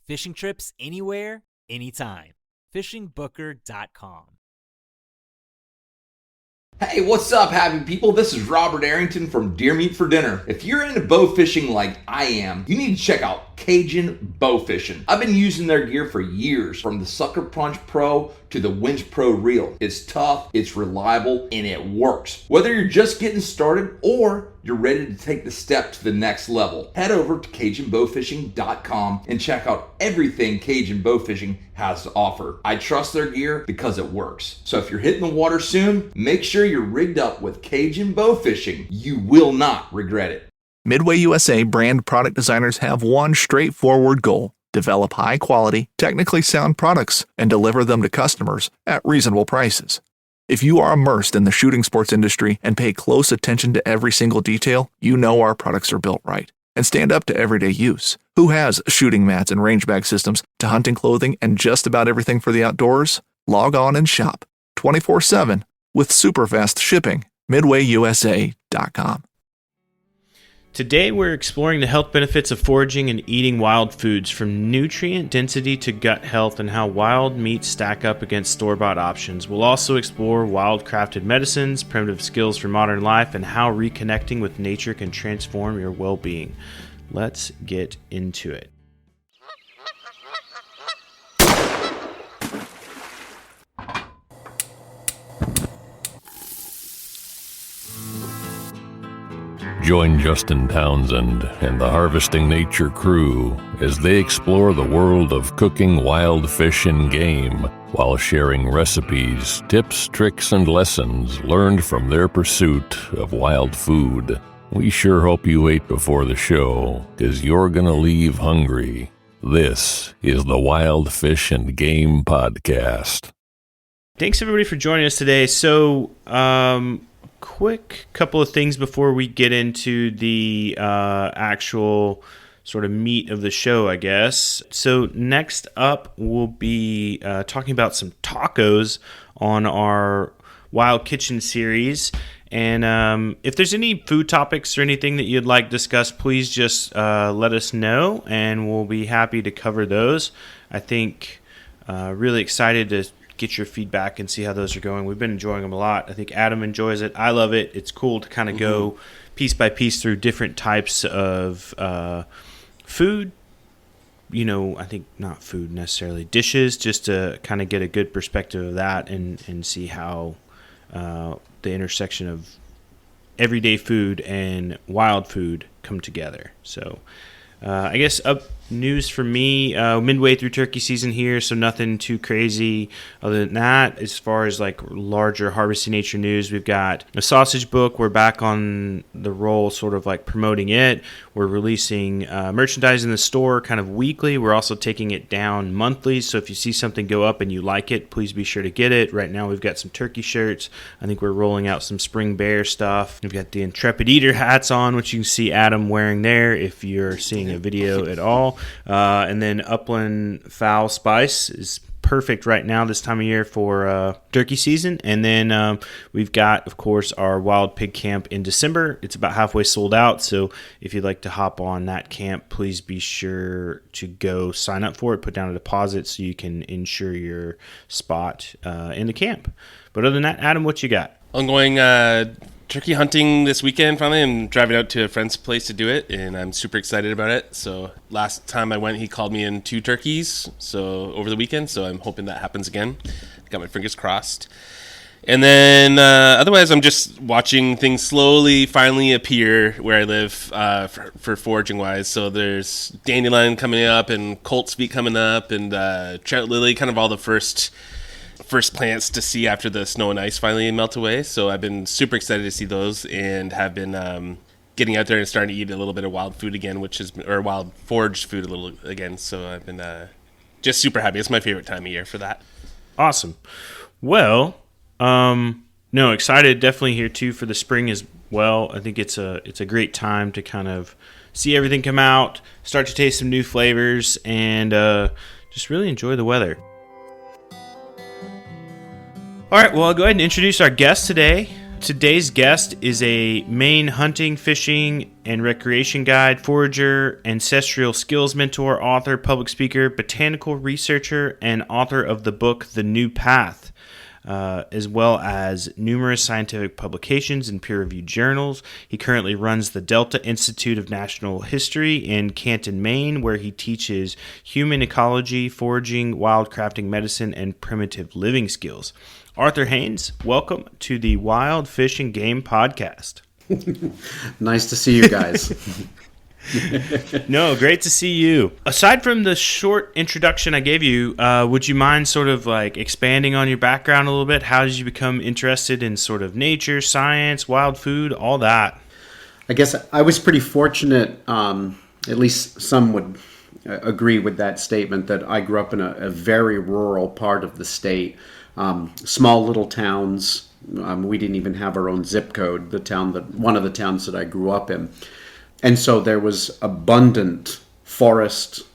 Fishing trips anywhere, anytime. FishingBooker.com. Hey, what's up, happy people? This is Robert Arrington from Deer Meat for Dinner. If you're into bow fishing like I am, you need to check out Cajun Bow Fishing. I've been using their gear for years, from the Sucker Punch Pro to the Winch Pro Reel. It's tough, it's reliable, and it works. Whether you're just getting started or you're ready to take the step to the next level, head over to CajunBowfishing.com and check out everything Cajun Bow Fishing has to offer. I trust their gear because it works. So if you're hitting the water soon, make sure you're rigged up with Cajun Bow Fishing. You will not regret it. Midway USA brand product designers have one straightforward goal: develop high-quality, technically sound products and deliver them to customers at reasonable prices. If you are immersed in the shooting sports industry and pay close attention to every single detail, you know our products are built right and stand up to everyday use. Who has shooting mats and range bag systems to hunting clothing and just about everything for the outdoors? Log on and shop 24/7 with super fast shipping. MidwayUSA.com. Today we're exploring the health benefits of foraging and eating wild foods, from nutrient density to gut health, and how wild meats stack up against store-bought options. We'll also explore wild-crafted medicines, primitive skills for modern life, and how reconnecting with nature can transform your well-being. Let's get into it. Join Justin Townsend and the Harvesting Nature crew as they explore the world of cooking wild fish and game while sharing recipes, tips, tricks, and lessons learned from their pursuit of wild food. We sure hope you ate before the show, 'cause you're gonna leave hungry. This is the Wild Fish and Game Podcast. Thanks everybody for joining us today. So, quick couple of things before we get into the actual sort of meat of the show, I guess. So next up, we'll be talking about some tacos on our Wild Kitchen series. And if there's any food topics or anything that you'd like discussed, please just let us know, and we'll be happy to cover those. I think really excited to get your feedback and see how those are going. We've been enjoying them a lot. I think Adam enjoys it. I love it. It's cool to kind of go piece by piece through different types of food. You know, I think not food necessarily, dishes, just to kind of get a good perspective of that and see how the intersection of everyday food and wild food come together. So I guess up news for me, midway through turkey season here, so nothing too crazy other than that. As far as like larger Harvesting Nature news, we've got a sausage book. We're back on the roll, sort of like promoting it. We're releasing merchandise in the store kind of weekly. We're also taking it down monthly, so if you see something go up and you like it, please be sure to get it. Right now we've got some turkey shirts. I think we're rolling out some spring bear stuff. We've got the Intrepid Eater hats on, which you can see Adam wearing there if you're seeing a video at all. And then Upland Fowl Spice is perfect right now this time of year for turkey season. And then we've got, of course, our Wild Pig Camp in December. It's about halfway sold out, so if you'd like to hop on that camp, please be sure to go sign up for it, put down a deposit so you can ensure your spot in the camp. But other than that, Adam, what you got? I'm going turkey hunting this weekend. Finally, I'm driving out to a friend's place to do it, and I'm super excited about it. So last time I went, he called me in 2 turkeys so over the weekend, so I'm hoping that happens again. Got my fingers crossed. And then otherwise, I'm just watching things slowly finally appear where I live for foraging wise. So there's dandelion coming up and colt's feet coming up and trout lily, kind of all the first plants to see after the snow and ice finally melt away. So I've been super excited to see those, and have been getting out there and starting to eat a little bit of wild food again, or wild foraged food a little again. So I've been just super happy. It's my favorite time of year for that. Awesome. Well, no, excited definitely here too for the spring as well. I think it's a great time to kind of see everything come out, start to taste some new flavors, and just really enjoy the weather. All right, well, I'll go ahead and introduce our guest today. Today's guest is a Maine hunting, fishing, and recreation guide, forager, ancestral skills mentor, author, public speaker, botanical researcher, and author of the book The New Path, as well as numerous scientific publications and peer-reviewed journals. He currently runs the Delta Institute of National History in Canton, Maine, where he teaches human ecology, foraging, wildcrafting medicine, and primitive living skills. Arthur Haines, welcome to the Wild Fish and Game Podcast. Nice to see you guys. No, great to see you. Aside from the short introduction I gave you, would you mind sort of like expanding on your background a little bit? How did you become interested in sort of nature, science, wild food, all that? I guess I was pretty fortunate, at least some would agree with that statement, that I grew up in a very rural part of the state. Small little towns. We didn't even have our own zip code, one of the towns that I grew up in. And so there was abundant forest,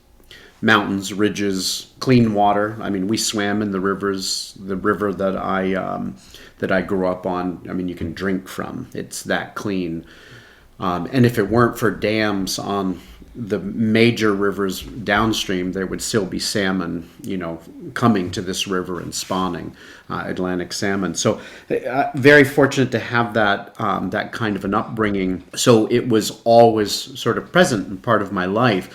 mountains, ridges, clean water. I mean, we swam in the rivers. The river that I grew up on, I mean, you can drink from. It's that clean. And if it weren't for dams on the major rivers downstream, there would still be salmon, coming to this river and spawning Atlantic salmon. So very fortunate to have that kind of an upbringing. So it was always sort of present and part of my life,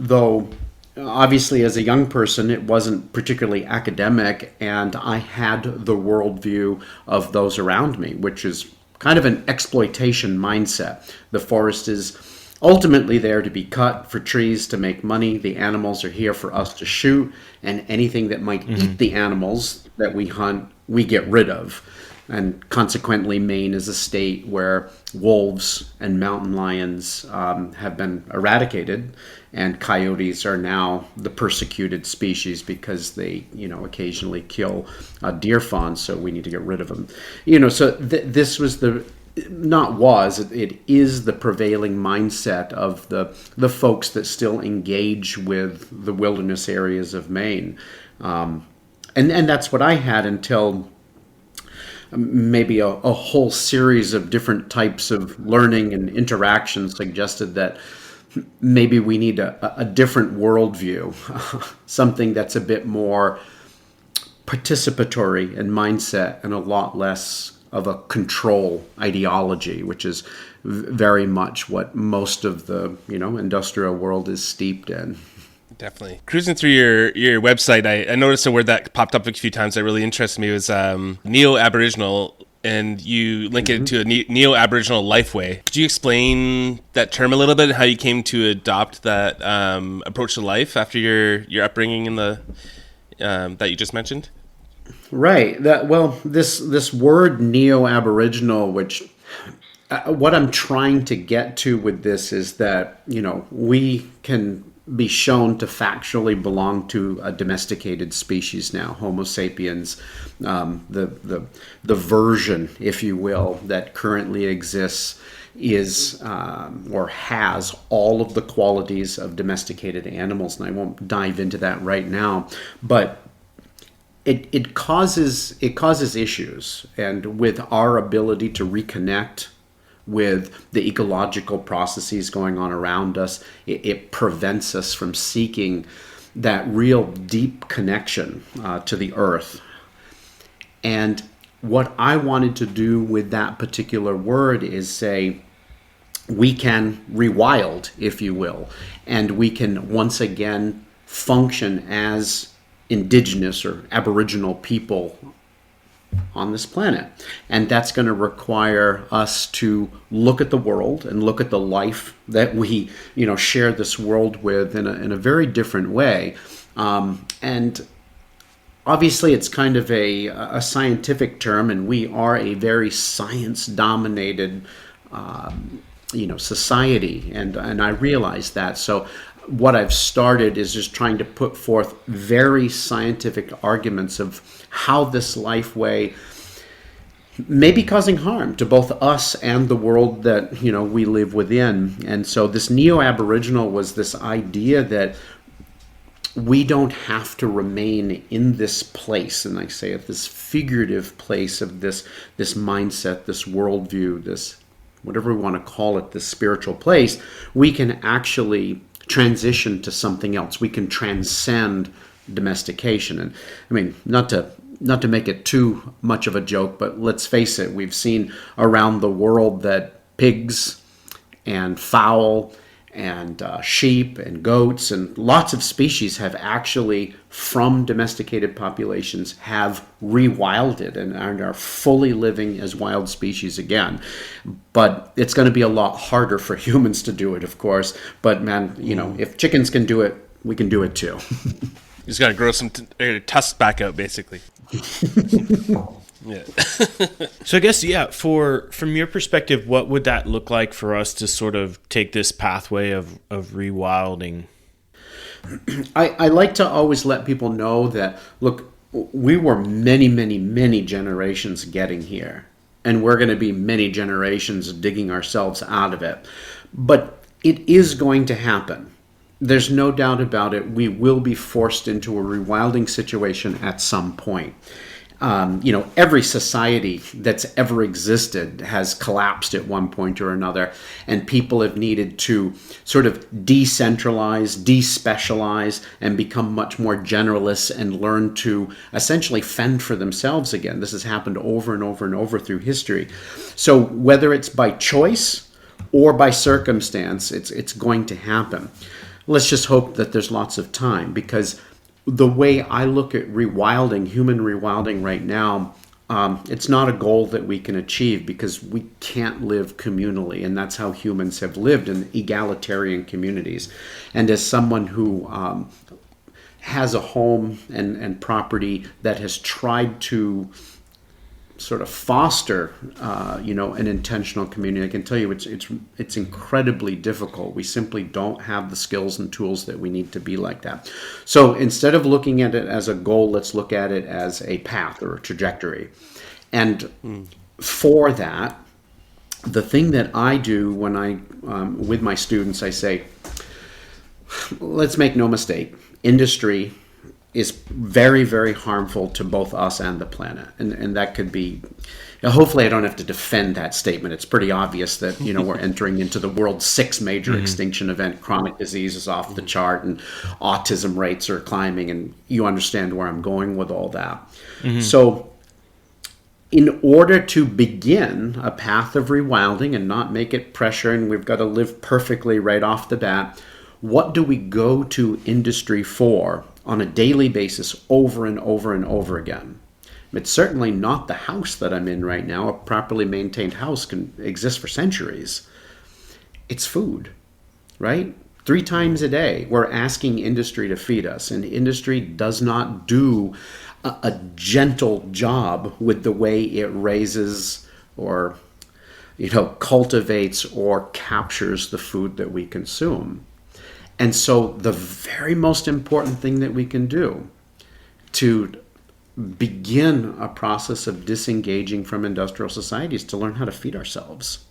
though obviously as a young person, it wasn't particularly academic, and I had the worldview of those around me, which is kind of an exploitation mindset. The forest is ultimately there to be cut for trees to make money. The animals are here for us to shoot, and anything that might eat the animals that we hunt, we get rid of. And consequently, Maine is a state where wolves and mountain lions have been eradicated, and coyotes are now the persecuted species because they, occasionally kill deer fawns, so we need to get rid of them. So this was it is the prevailing mindset of the folks that still engage with the wilderness areas of Maine. And that's what I had until maybe a whole series of different types of learning and interaction suggested that maybe we need a different worldview, something that's a bit more participatory in mindset and a lot less of a control ideology, which is very much what most of the industrial world is steeped in. Definitely. Cruising through your website, I noticed a word that popped up a few times that really interested me was Neo-Aboriginal, and you link it to a Neo-Aboriginal lifeway. Could you explain that term a little bit and how you came to adopt that approach to life after your upbringing in the that you just mentioned? Right. This word Neo-Aboriginal, which what I'm trying to get to with this is that, we can be shown to factually belong to a domesticated species now, Homo sapiens, the version, if you will, that currently exists is or has all of the qualities of domesticated animals, and I won't dive into that right now, but it causes issues, and with our ability to reconnect with the ecological processes going on around us, it prevents us from seeking that real deep connection to the earth. And what I wanted to do with that particular word is say, we can rewild, if you will, and we can once again function as indigenous or aboriginal people on this planet. And that's going to require us to look at the world and look at the life that we, share this world with in a very different way. And obviously it's kind of a scientific term, and we are a very science-dominated, society. And I realize that. So what I've started is just trying to put forth very scientific arguments of how this life way may be causing harm to both us and the world that we live within. And so this Neo-Aboriginal was this idea that we don't have to remain in this place, and I say at this figurative place of this mindset, this worldview, this whatever we want to call it, this spiritual place. We can actually transition to something else. We can transcend domestication. And I mean, not to make it too much of a joke, but let's face it, we've seen around the world that pigs and fowl and sheep and goats and lots of species have actually, from domesticated populations, have rewilded and are fully living as wild species again. But it's going to be a lot harder for humans to do it, of course. But man, if chickens can do it, we can do it too. You just got to grow some tusks back out, basically. Yeah. So I guess, from your perspective, what would that look like for us to sort of take this pathway of rewilding? I like to always let people know that, look, we were many, many, many generations getting here, and we're going to be many generations digging ourselves out of it. But it is going to happen. There's no doubt about it. We will be forced into a rewilding situation at some point. Every society that's ever existed has collapsed at one point or another, and people have needed to sort of decentralize, despecialize, and become much more generalists and learn to essentially fend for themselves again. This has happened over and over and over through history. So whether it's by choice or by circumstance, it's going to happen. Let's just hope that there's lots of time, because the way I look at rewilding, human rewilding right now, it's not a goal that we can achieve, because we can't live communally, and that's how humans have lived, in egalitarian communities. And as someone who has a home and property that has tried to sort of foster, an intentional community, I can tell you it's incredibly difficult. We simply don't have the skills and tools that we need to be like that. So instead of looking at it as a goal, let's look at it as a path or a trajectory. And for that, the thing that I do when I, with my students, I say, let's make no mistake, industry is very, very harmful to both us and the planet. And that could be, hopefully I don't have to defend that statement. It's pretty obvious that, we're entering into the world's 6th major extinction event. Chronic disease is off the chart, and autism rates are climbing, and you understand where I'm going with all that. So in order to begin a path of rewilding and not make it pressure, and we've got to live perfectly right off the bat, what do we go to industry for on a daily basis over and over and over again? It's certainly not the house that I'm in right now. A properly maintained house can exist for centuries. It's food, right? 3 times a day, we're asking industry to feed us, and industry does not do a gentle job with the way it raises or, cultivates or captures the food that we consume. And so the very most important thing that we can do to begin a process of disengaging from industrial society is to learn how to feed ourselves.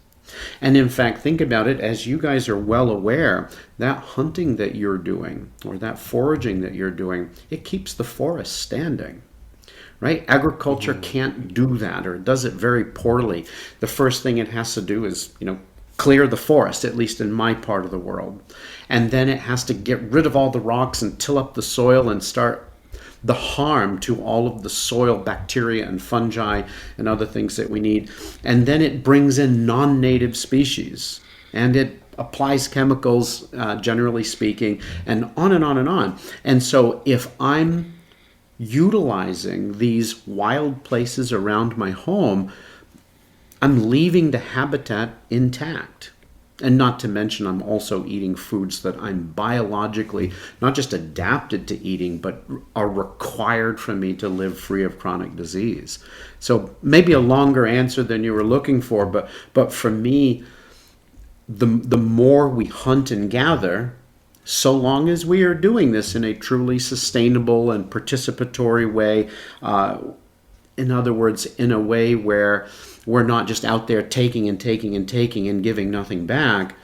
And in fact, think about it, as you guys are well aware, that hunting that you're doing or that foraging that you're doing, it keeps the forest standing. Right? Agriculture can't do that, or it does it very poorly. The first thing it has to do is, clear the forest, at least in my part of the world. And then it has to get rid of all the rocks and till up the soil and start the harm to all of the soil bacteria and fungi and other things that we need. And then it brings in non-native species, and it applies chemicals, generally speaking, and on and on and on. And so if I'm utilizing these wild places around my home, I'm leaving the habitat intact. And not to mention, I'm also eating foods that I'm biologically not just adapted to eating, but are required for me to live free of chronic disease. So maybe a longer answer than you were looking for, but for me, the more we hunt and gather, so long as we are doing this in a truly sustainable and participatory way, in other words, in a way where we're not just out there taking and taking and taking and giving nothing back,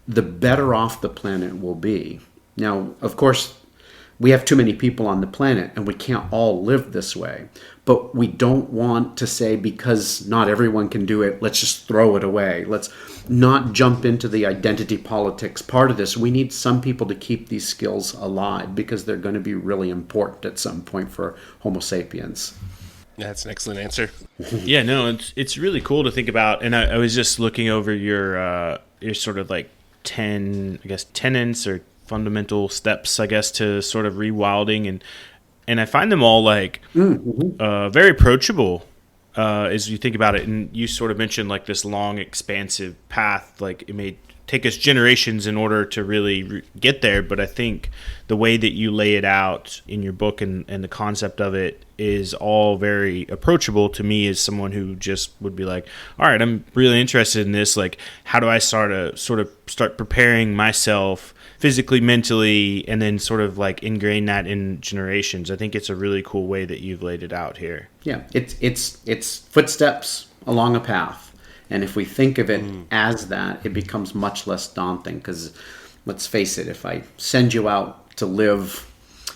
the better off the planet will be. Now, of course, we have too many people on the planet and we can't all live this way. But we don't want to say, because not everyone can do it, let's just throw it away. Let's not jump into the identity politics part of this. We need some people to keep these skills alive because they're going to be really important at some point for Homo sapiens. That's an excellent answer. Yeah, no, it's really cool to think about. And I was just looking over your sort of like 10, I guess, tenets or fundamental steps, I guess, to sort of rewilding, and I find them all like very approachable as you think about it. And you sort of mentioned like this long, expansive path, like it may take us generations in order to really get there. But I think the way that you lay it out in your book and the concept of it is all very approachable to me as someone who just would be like, all right, I'm really interested in this. Like, how do I start preparing myself physically, mentally, and then sort of like ingrain that in generations? I think it's a really cool way that you've laid it out here. Yeah, it's footsteps along a path. And if we think of it as that, it becomes much less daunting, because let's face it, if I send you out to live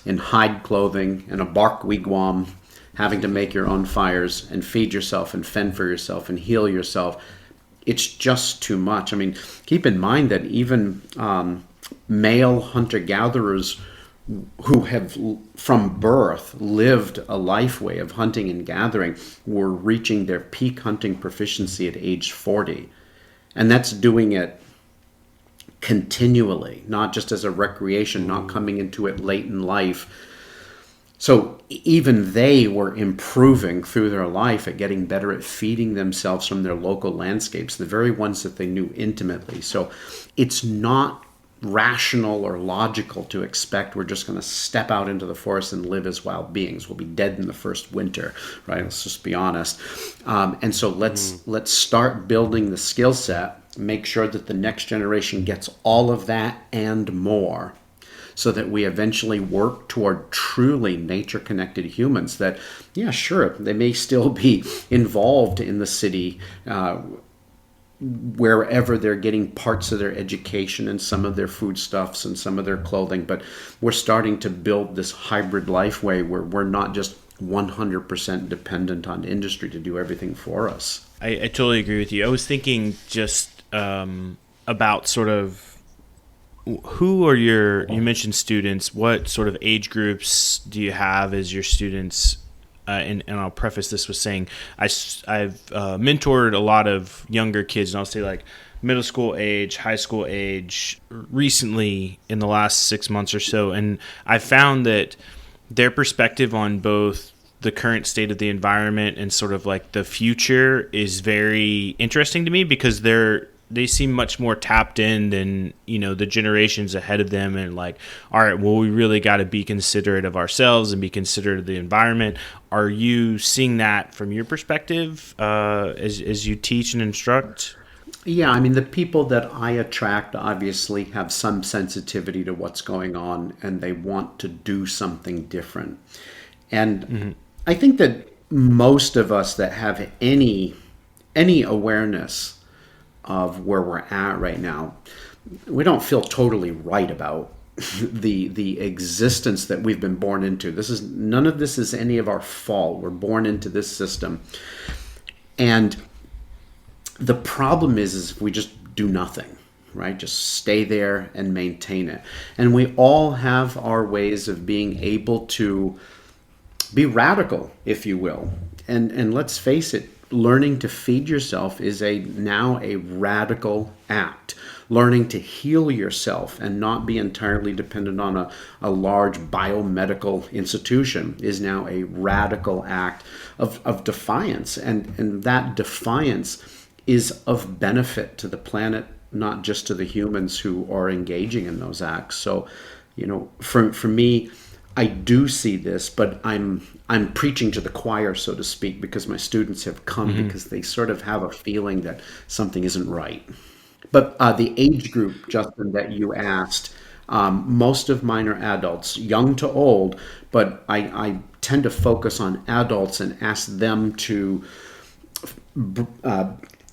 in hide clothing in a bark wigwam, having to make your own fires and feed yourself and fend for yourself and heal yourself, it's just too much. I mean, keep in mind that even male hunter-gatherers who have from birth lived a life way of hunting and gathering were reaching their peak hunting proficiency at age 40. And that's doing it continually, not just as a recreation, not coming into it late in life. So even they were improving through their life at getting better at feeding themselves from their local landscapes, the very ones that they knew intimately. So it's not rational or logical to expect we're just going to step out into the forest and live as wild beings. We'll be dead in the first winter, right? Let's just be honest. And so let's start building the skill set, make sure that the next generation gets all of that and more, so that we eventually work toward truly nature-connected humans that, yeah, sure, they may still be involved in the city, wherever they're getting parts of their education and some of their foodstuffs and some of their clothing, but we're starting to build this hybrid life way where we're not just 100% dependent on industry to do everything for us. I totally agree with you. I was thinking just about sort of who are you mentioned students, what sort of age groups do you have as your students? And I'll preface this with saying I've mentored a lot of younger kids, and I'll say like middle school age, high school age, recently in the last 6 months or so. And I found that their perspective on both the current state of the environment and sort of like the future is very interesting to me, because they seem much more tapped in than, the generations ahead of them, and like, all right, well, we really got to be considerate of ourselves and be considerate of the environment. Are you seeing that from your perspective as you teach and instruct? Yeah, I mean, the people that I attract obviously have some sensitivity to what's going on, and they want to do something different. And I think that most of us that have any awareness of where we're at right now, we don't feel totally right about the existence that we've been born into. None of this is any of our fault. We're born into this system. And the problem is if we just do nothing, right? Just stay there and maintain it. And we all have our ways of being able to be radical, if you will. And let's face it, learning to feed yourself is now a radical act. Learning to heal yourself and not be entirely dependent on a large biomedical institution is now a radical act of defiance. And that defiance is of benefit to the planet, not just to the humans who are engaging in those acts. So, for me, I do see this, but I'm preaching to the choir, so to speak, because my students have come because they sort of have a feeling that something isn't right. But the age group, Justin, that you asked, most of mine are adults, young to old, but I tend to focus on adults and ask them to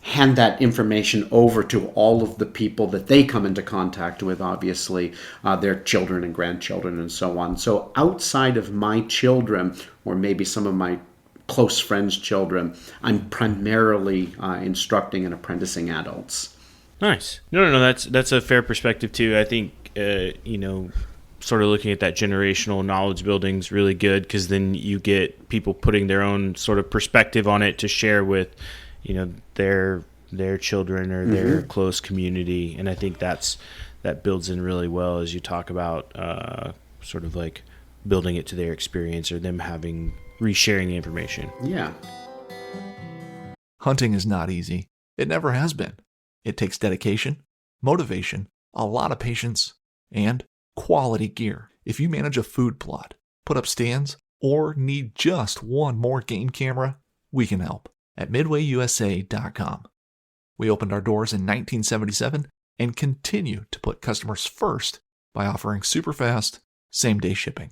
hand that information over to all of the people that they come into contact with, obviously, their children and grandchildren and so on. So outside of my children, or maybe some of my close friends' children, I'm primarily instructing and apprenticing adults. Nice. No, that's a fair perspective too. I think, sort of looking at that generational knowledge building is really good, because then you get people putting their own sort of perspective on it to share with, their children or their close community. And I think that builds in really well as you talk about sort of like building it to their experience, or them resharing the information. Yeah. Hunting is not easy. It never has been. It takes dedication, motivation, a lot of patience, and quality gear. If you manage a food plot, put up stands, or need just one more game camera, we can help at MidwayUSA.com. We opened our doors in 1977 and continue to put customers first by offering super fast, same-day shipping.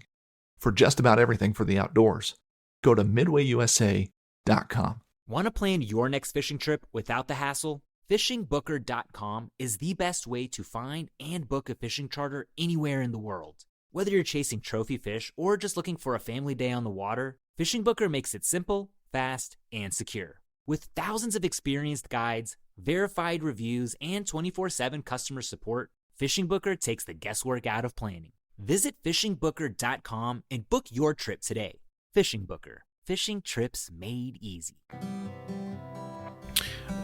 For just about everything for the outdoors, go to MidwayUSA.com. Want to plan your next fishing trip without the hassle? FishingBooker.com is the best way to find and book a fishing charter anywhere in the world. Whether you're chasing trophy fish or just looking for a family day on the water, Fishing Booker makes it simple, fast, and secure. With thousands of experienced guides, verified reviews, and 24/7 customer support, Fishing Booker takes the guesswork out of planning. Visit FishingBooker.com and book your trip today. Fishing Booker. Fishing trips made easy.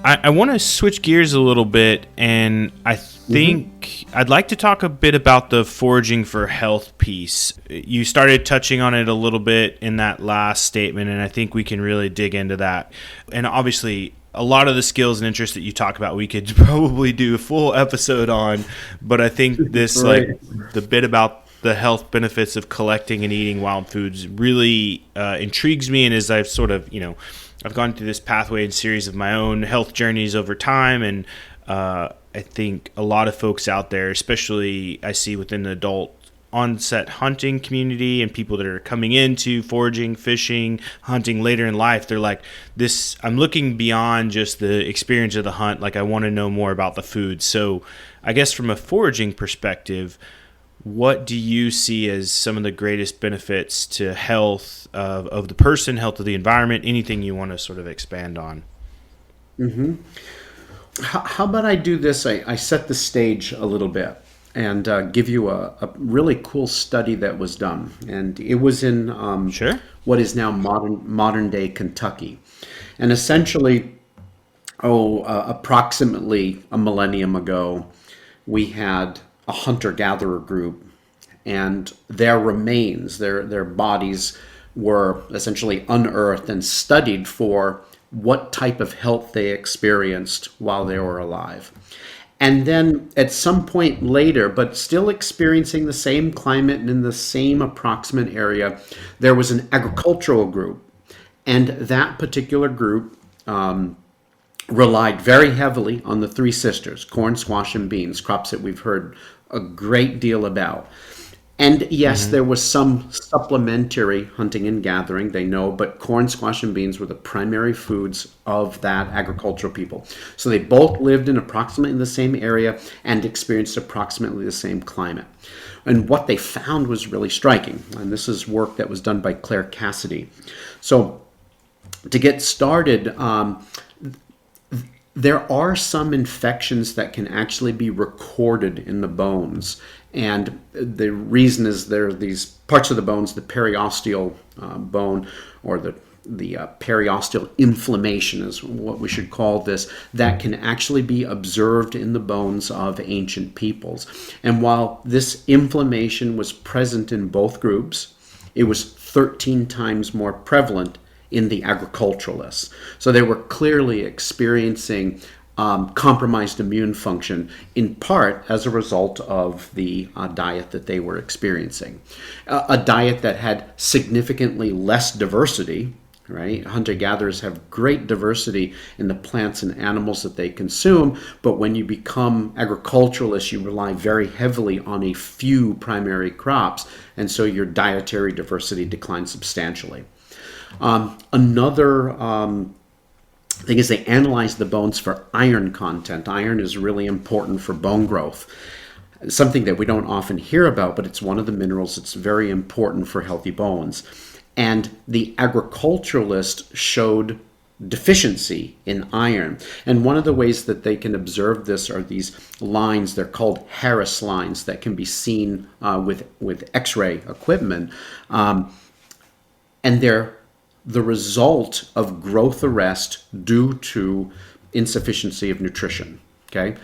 I want to switch gears a little bit, and I think I'd like to talk a bit about the foraging for health piece. You started touching on it a little bit in that last statement, and I think we can really dig into that. And obviously, a lot of the skills and interests that you talk about, we could probably do a full episode on, but I think this, like the bit about the health benefits of collecting and eating wild foods really intrigues me. And as I've sort of, I've gone through this pathway and series of my own health journeys over time, and I think a lot of folks out there, especially I see within the adult onset hunting community and people that are coming into foraging, fishing, hunting later in life, they're like, I'm looking beyond just the experience of the hunt. Like, I want to know more about the food. So I guess from a foraging perspective, what do you see as some of the greatest benefits to health of the person, health of the environment, anything you want to sort of expand on? How about I do this? I set the stage a little bit and give you a really cool study that was done. And it was in what is now modern day Kentucky. And essentially, approximately a millennium ago, we had a hunter-gatherer group, and their remains, their bodies were essentially unearthed and studied for what type of health they experienced while they were alive. And then at some point later, but still experiencing the same climate and in the same approximate area, there was an agricultural group. And that particular group relied very heavily on the three sisters, corn, squash, and beans, crops that we've heard a great deal about. And yes, there was some supplementary hunting and gathering, they know, but corn, squash, and beans were the primary foods of that agricultural people. So they both lived in approximately the same area and experienced approximately the same climate. And what they found was really striking. And this is work that was done by Claire Cassidy. So to get started, there are some infections that can actually be recorded in the bones. And the reason is there are these parts of the bones, the periosteal bone, or the periosteal inflammation is what we should call this, that can actually be observed in the bones of ancient peoples. And while this inflammation was present in both groups, it was 13 times more prevalent in the agriculturalists. So they were clearly experiencing compromised immune function, in part as a result of the diet that they were experiencing. A diet that had significantly less diversity, right? Hunter-gatherers have great diversity in the plants and animals that they consume, but when you become agriculturalists, you rely very heavily on a few primary crops, and so your dietary diversity declines substantially. Another thing is they analyzed the bones for iron content. Iron is really important for bone growth. Something that we don't often hear about, but it's one of the minerals that's very important for healthy bones. And the agriculturalist showed deficiency in iron. And one of the ways that they can observe this are these lines. They're called Harris lines that can be seen with X-ray equipment. And they're the result of growth arrest due to insufficiency of nutrition. Okay.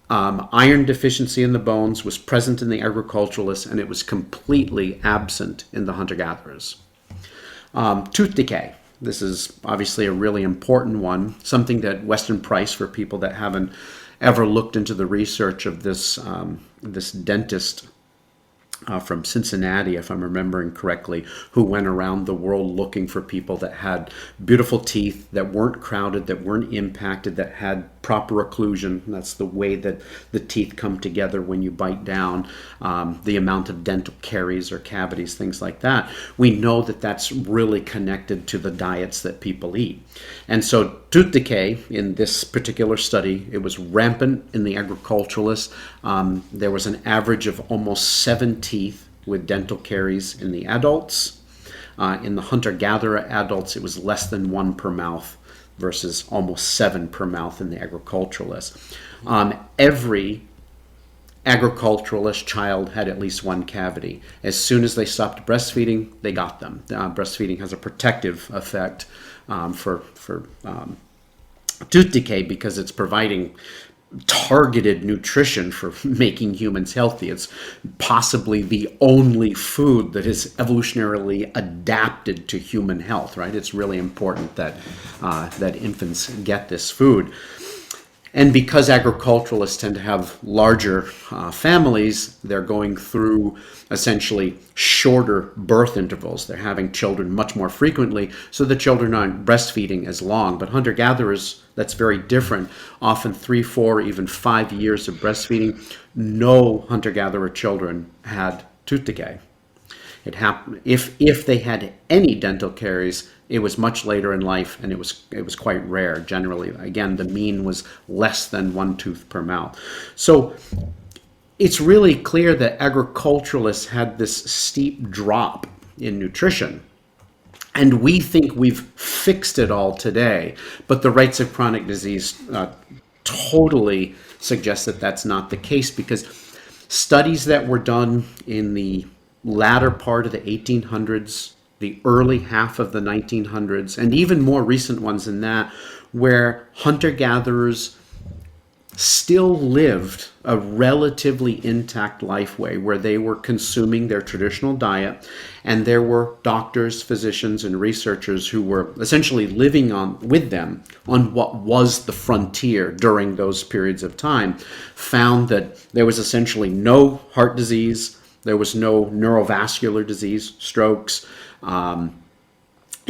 Iron deficiency in the bones was present in the agriculturalists, and it was completely absent in the hunter-gatherers. Tooth decay. This is obviously a really important one, something that Weston Price, for people that haven't ever looked into the research of this, this dentist from Cincinnati, if I'm remembering correctly, who went around the world looking for people that had beautiful teeth, that weren't crowded, that weren't impacted, that had proper occlusion. That's the way that the teeth come together when you bite down, the amount of dental caries or cavities, things like that. We know that that's really connected to the diets that people eat. And so tooth decay in this particular study, it was rampant in the agriculturalists. There was an average of almost 7 teeth with dental caries in the adults. In the hunter-gatherer adults, it was less than 1 per mouth versus almost 7 per mouth in the agriculturalists. Every agriculturalist child had at least 1 cavity. As soon as they stopped breastfeeding, they got them. Breastfeeding has a protective effect for tooth decay because it's providing targeted nutrition for making humans healthy. It's possibly the only food that is evolutionarily adapted to human health, right? It's really important that that infants get this food. And because agriculturalists tend to have larger families, they're going through essentially shorter birth intervals. They're having children much more frequently, so the children aren't breastfeeding as long. But hunter-gatherers, that's very different. Often 3, 4, even 5 years of breastfeeding. No hunter-gatherer children had tooth decay. It happened if they had any dental caries, it was much later in life, and it was quite rare. Generally, again, the mean was less than 1 tooth per mouth. So it's really clear that agriculturalists had this steep drop in nutrition. And we think we've fixed it all today, but the rates of chronic disease totally suggest that that's not the case, because studies that were done in the latter part of the 1800s, the early half of the 1900s, and even more recent ones than that, where hunter-gatherers still lived a relatively intact life way, where they were consuming their traditional diet, and there were doctors, physicians, and researchers who were essentially living with them on what was the frontier during those periods of time, found that there was essentially no heart disease, there was no neurovascular disease, strokes,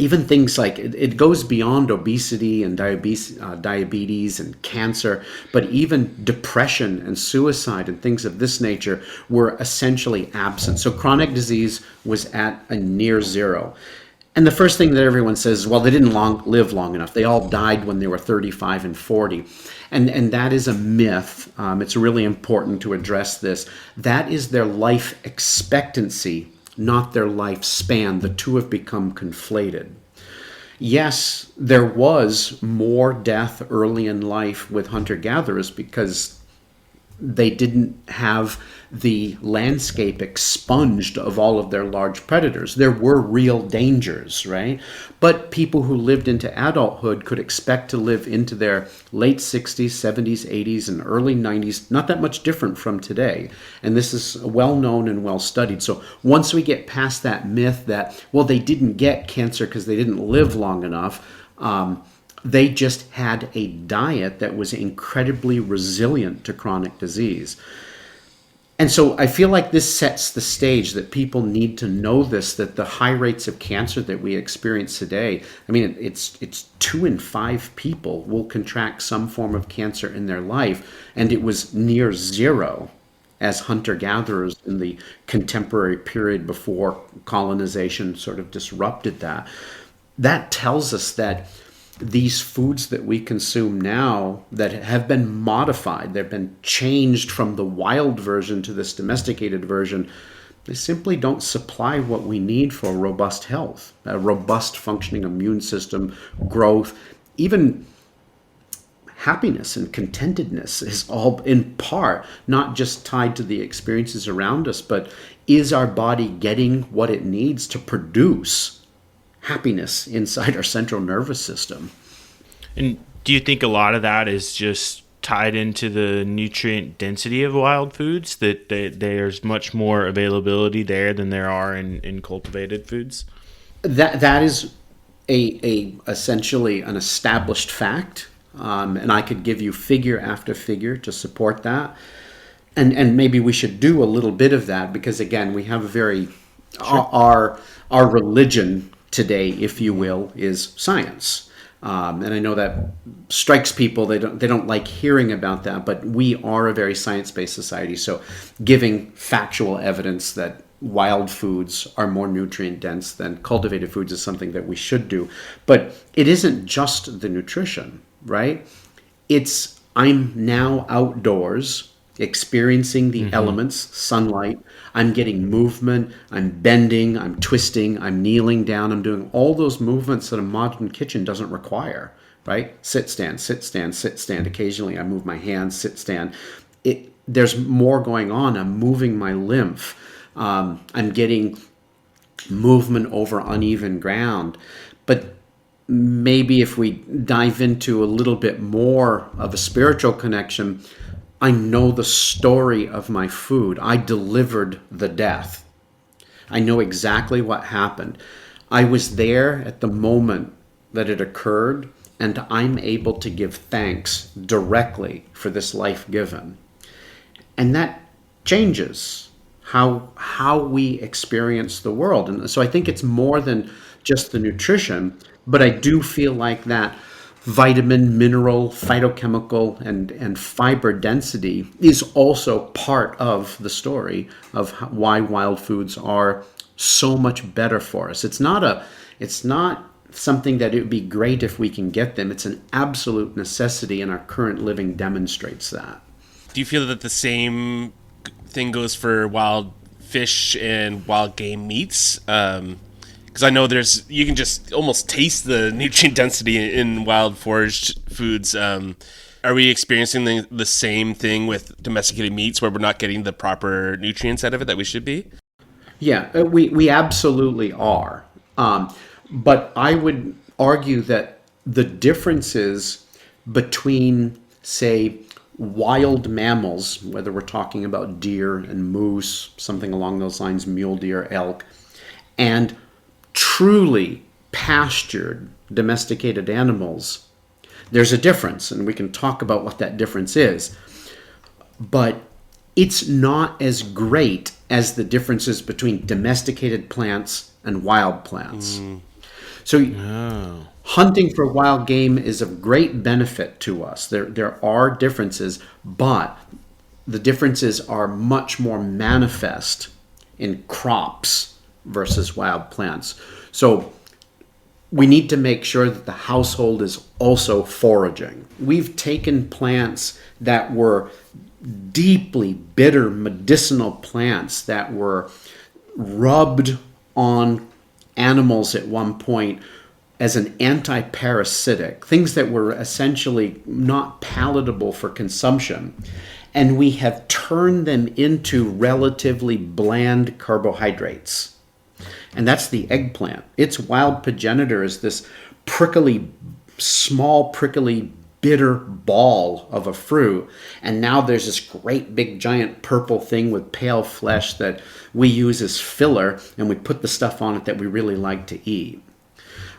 even things like, it goes beyond obesity and diabetes and cancer, but even depression and suicide and things of this nature were essentially absent. So chronic disease was at a near zero. And the first thing that everyone says is, well, they didn't live long enough. They all died when they were 35 and 40. And that is a myth. It's really important to address this. That is their life expectancy, not their lifespan. The two have become conflated. Yes, there was more death early in life with hunter-gatherers because they didn't have the landscape expunged of all of their large predators. There were real dangers, right? But people who lived into adulthood could expect to live into their late 60s, 70s, 80s, and early 90s, not that much different from today. And this is well known and well studied. So once we get past that myth that, well, they didn't get cancer because they didn't live long enough, they just had a diet that was incredibly resilient to chronic disease. And so I feel like this sets the stage that people need to know this, that the high rates of cancer that we experience today, I mean, it's 2 in 5 people will contract some form of cancer in their life, and it was near zero as hunter-gatherers in the contemporary period before colonization sort of disrupted that. That tells us that these foods that we consume now that have been modified, they've been changed from the wild version to this domesticated version, they simply don't supply what we need for robust health, a robust functioning immune system, growth, even happiness and contentedness is all in part not just tied to the experiences around us, but is our body getting what it needs to produce happiness inside our central nervous system? And do you think a lot of that is just tied into the nutrient density of wild foods, that there's much more availability there than there are in cultivated foods? That is a essentially an established fact. And I could give you figure after figure to support that. And maybe we should do a little bit of that, because again, we have a very, our religion today, if you will, is science. And I know that strikes people, they don't like hearing about that, but we are a very science-based society. So giving factual evidence that wild foods are more nutrient dense than cultivated foods is something that we should do. But it isn't just the nutrition, right? It's, I'm now outdoors experiencing the elements, sunlight, I'm getting movement, I'm bending, I'm twisting, I'm kneeling down, I'm doing all those movements that a modern kitchen doesn't require, right? Sit, stand, sit, stand, sit, stand. Occasionally I move my hands, sit, stand. There's more going on. I'm moving my lymph. I'm getting movement over uneven ground. But maybe if we dive into a little bit more of a spiritual connection, I know the story of my food. I delivered the death. I know exactly what happened. I was there at the moment that it occurred, and I'm able to give thanks directly for this life given. And that changes how we experience the world. And so I think it's more than just the nutrition, but I do feel like that vitamin, mineral, phytochemical, and fiber density is also part of the story of why wild foods are so much better for us. It's not something that it would be great if we can get them. It's an absolute necessity, and our current living demonstrates that. Do you feel that the same thing goes for wild fish and wild game meats? Because I know you can just almost taste the nutrient density in wild foraged foods. Are we experiencing the same thing with domesticated meats, where we're not getting the proper nutrients out of it that we should be? Yeah, we absolutely are. But I would argue that the differences between, say, wild mammals, whether we're talking about deer and moose, something along those lines, mule deer, elk, and truly pastured domesticated animals, there's a difference, and we can talk about what that difference is. But it's not as great as the differences between domesticated plants and wild plants. So hunting for wild game is of great benefit to us. There are differences, but the differences are much more manifest in crops versus wild plants. So we need to make sure that the household is also foraging. We've taken plants that were deeply bitter medicinal plants that were rubbed on animals at one point as an anti-parasitic, things that were essentially not palatable for consumption. And we have turned them into relatively bland carbohydrates. And that's the eggplant. Its wild progenitor is this small prickly bitter ball of a fruit, and now there's this great big giant purple thing with pale flesh that we use as filler, and we put the stuff on it that we really like to eat.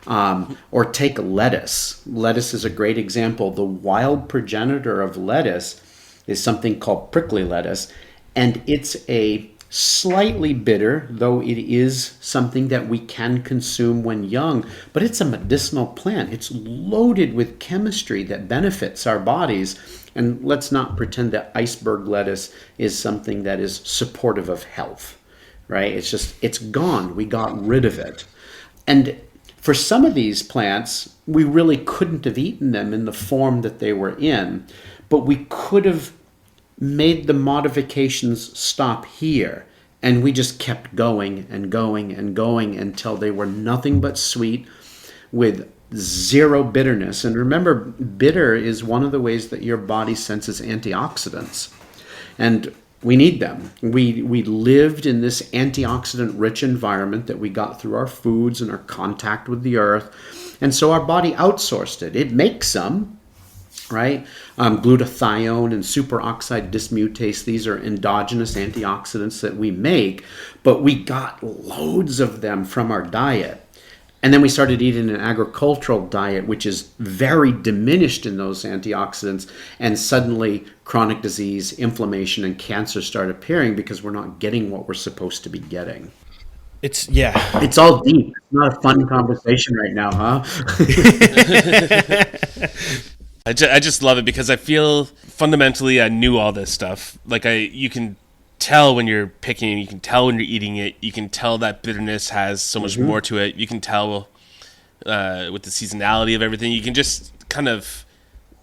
Or take lettuce. Lettuce is a great example. The wild progenitor of lettuce is something called prickly lettuce, and it's a slightly bitter, though it is something that we can consume when young, but it's a medicinal plant. It's loaded with chemistry that benefits our bodies. And let's not pretend that iceberg lettuce is something that is supportive of health, right? It's gone. We got rid of it. And for some of these plants, we really couldn't have eaten them in the form that they were in, but we could have made the modifications stop here. And we just kept going and going and going until they were nothing but sweet with zero bitterness. And remember, bitter is one of the ways that your body senses antioxidants. And we need them. We lived in this antioxidant-rich environment that we got through our foods and our contact with the earth. And so our body outsourced it. It makes some, right? Glutathione and superoxide dismutase, these are endogenous antioxidants that we make, but we got loads of them from our diet. And then we started eating an agricultural diet, which is very diminished in those antioxidants, and suddenly chronic disease, inflammation, and cancer start appearing because we're not getting what we're supposed to be getting. It's all deep. It's not a fun conversation right now, huh? I just love it because I feel fundamentally I knew all this stuff. Like you can tell when you're picking, you can tell when you're eating it, you can tell that bitterness has so much more to it. You can tell with the seasonality of everything. You can just kind of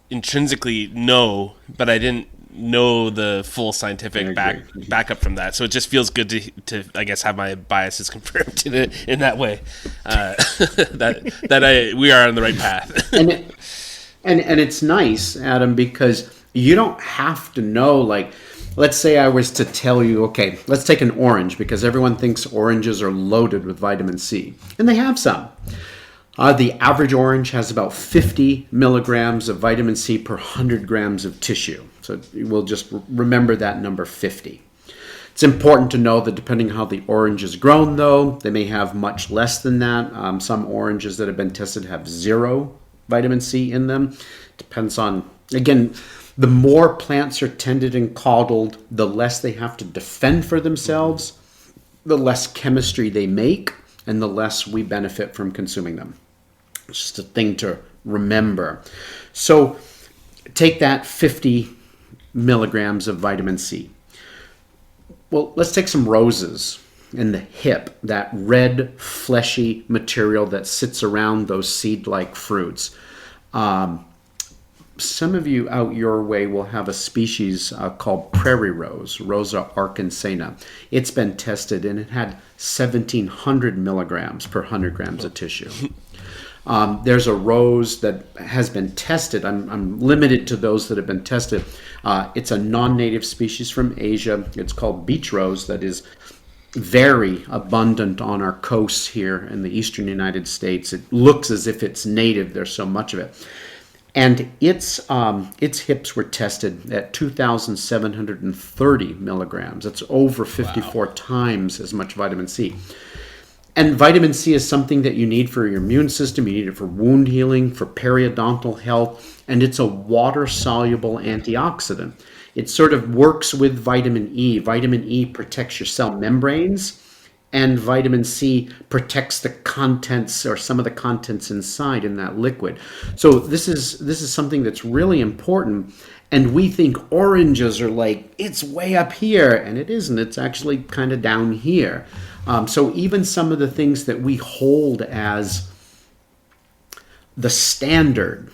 intrinsically know, but I didn't know the full scientific backup from that. So it just feels good to I guess have my biases confirmed in that way. We are on the right path. And it's nice, Adam, because you don't have to know, like, let's say I was to tell you, okay, let's take an orange, because everyone thinks oranges are loaded with vitamin C. And they have some. The average orange has about 50 milligrams of vitamin C per 100 grams of tissue. So we'll just remember that number 50. It's important to know that depending how the orange is grown, though, they may have much less than that. Some oranges that have been tested have 0 vitamin C in them. Depends on, again, the more plants are tended and coddled, the less they have to defend for themselves, the less chemistry they make, and the less we benefit from consuming them. It's just a thing to remember. So take that 50 milligrams of vitamin C. Well, let's take some roses in the hip, that red, fleshy material that sits around those seed-like fruits. Some of you out your way will have a species called prairie rose, Rosa arkansana. It's been tested and it had 1,700 milligrams per 100 grams of tissue. There's a rose that has been tested. I'm limited to those that have been tested. It's a non-native species from Asia. It's called beach rose, that is very abundant on our coasts here in the eastern United States. It looks as if it's native. There's so much of it. And its hips were tested at 2,730 milligrams. That's over 54 times as much vitamin C. And vitamin C is something that you need for your immune system. You need it for wound healing, for periodontal health, and it's a water-soluble antioxidant. It sort of works with vitamin E. Vitamin E protects your cell membranes, and vitamin C protects the contents or some of the contents inside in that liquid. So this is something that's really important. And we think oranges are like, it's way up here, and it isn't. It's actually kind of down here. So even some of the things that we hold as the standard,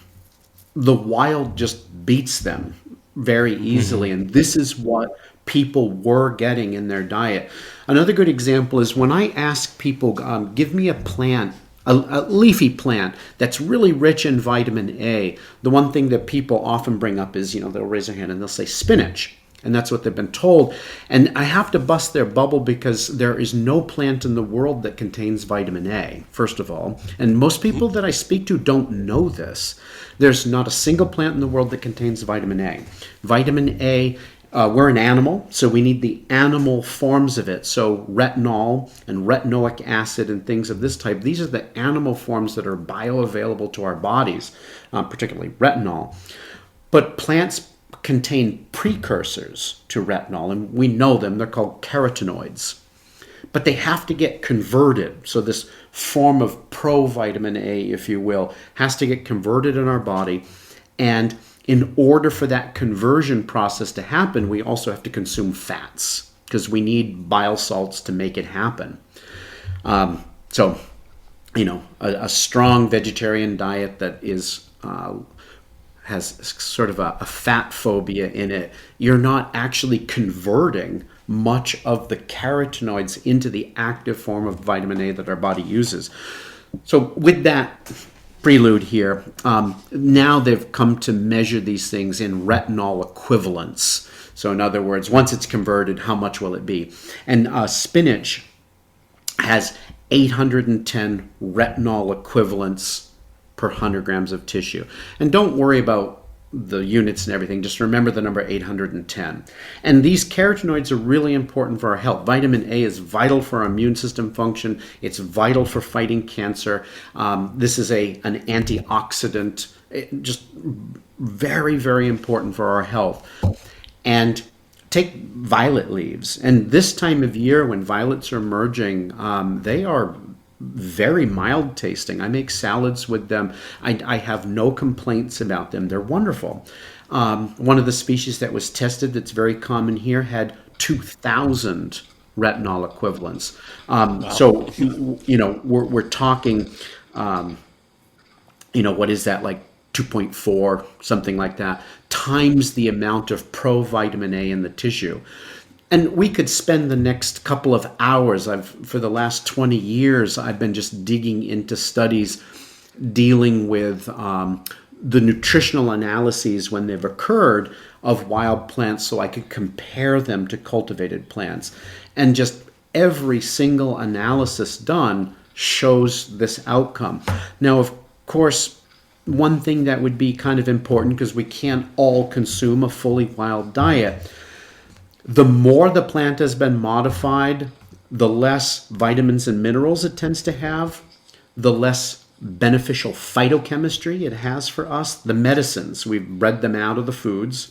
the wild just beats them very easily. And this is what people were getting in their diet. Another good example is when I ask people, give me a plant, a leafy plant that's really rich in vitamin A. The one thing that people often bring up is, they'll raise their hand and they'll say spinach. And that's what they've been told. And I have to bust their bubble because there is no plant in the world that contains vitamin A, first of all. And most people that I speak to don't know this. There's not a single plant in the world that contains vitamin A. Vitamin A, we're an animal, so we need the animal forms of it. So retinol and retinoic acid and things of this type, these are the animal forms that are bioavailable to our bodies, particularly retinol. But plants contain precursors to retinol, and we know them. They're called carotenoids. But they have to get converted. So this form of provitamin A, if you will, has to get converted in our body. And in order for that conversion process to happen, we also have to consume fats because we need bile salts to make it happen. So a strong vegetarian diet that is has sort of a fat phobia in it, you're not actually converting much of the carotenoids into the active form of vitamin A that our body uses. So with that prelude here, now they've come to measure these things in retinol equivalents. So in other words, once it's converted, how much will it be? And spinach has 810 retinol equivalents per 100 grams of tissue. And don't worry about the units and everything. Just remember the number 810. And these carotenoids are really important for our health. Vitamin A is vital for our immune system function. It's vital for fighting cancer. This is an antioxidant, just very, very important for our health. And take violet leaves. And this time of year when violets are emerging, they are very mild tasting. I make salads with them. I have no complaints about them. They're wonderful. One of the species that was tested that's very common here had 2,000 retinol equivalents. Wow. So, we're talking, what is that, like 2.4, something like that, times the amount of provitamin A in the tissue. And we could spend the next couple of hours. For the last 20 years, I've been just digging into studies dealing with the nutritional analyses when they've occurred of wild plants so I could compare them to cultivated plants. And just every single analysis done shows this outcome. Now, of course, one thing that would be kind of important, because we can't all consume a fully wild diet, the more the plant has been modified, the less vitamins and minerals it tends to have, the less beneficial phytochemistry it has for us, the medicines, we've bred them out of the foods.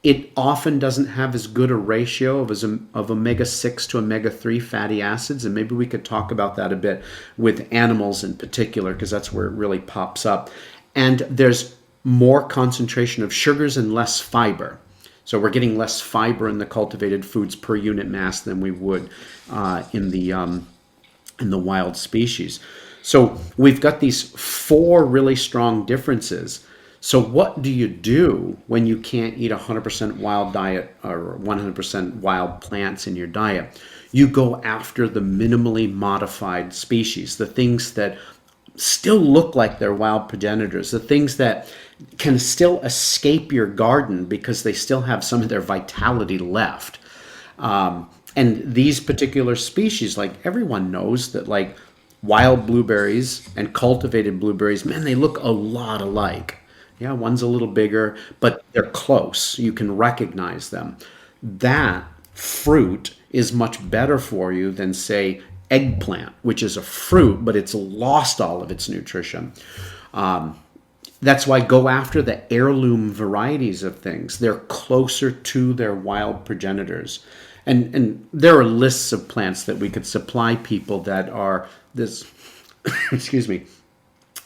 It often doesn't have as good a ratio of omega-6 to omega-3 fatty acids, and maybe we could talk about that a bit with animals in particular, because that's where it really pops up. And there's more concentration of sugars and less fiber. So we're getting less fiber in the cultivated foods per unit mass than we would in the wild species. So we've got these 4 really strong differences. So what do you do when you can't eat 100% wild diet or 100% wild plants in your diet? You go after the minimally modified species, the things that still look like they're wild progenitors, the things that can still escape your garden because they still have some of their vitality left. And these particular species, like everyone knows that like wild blueberries and cultivated blueberries, man, they look a lot alike. Yeah, one's a little bigger, but they're close. You can recognize them. That fruit is much better for you than, say, eggplant, which is a fruit, but it's lost all of its nutrition. That's why go after the heirloom varieties of things. They're closer to their wild progenitors. And there are lists of plants that we could supply people that are this,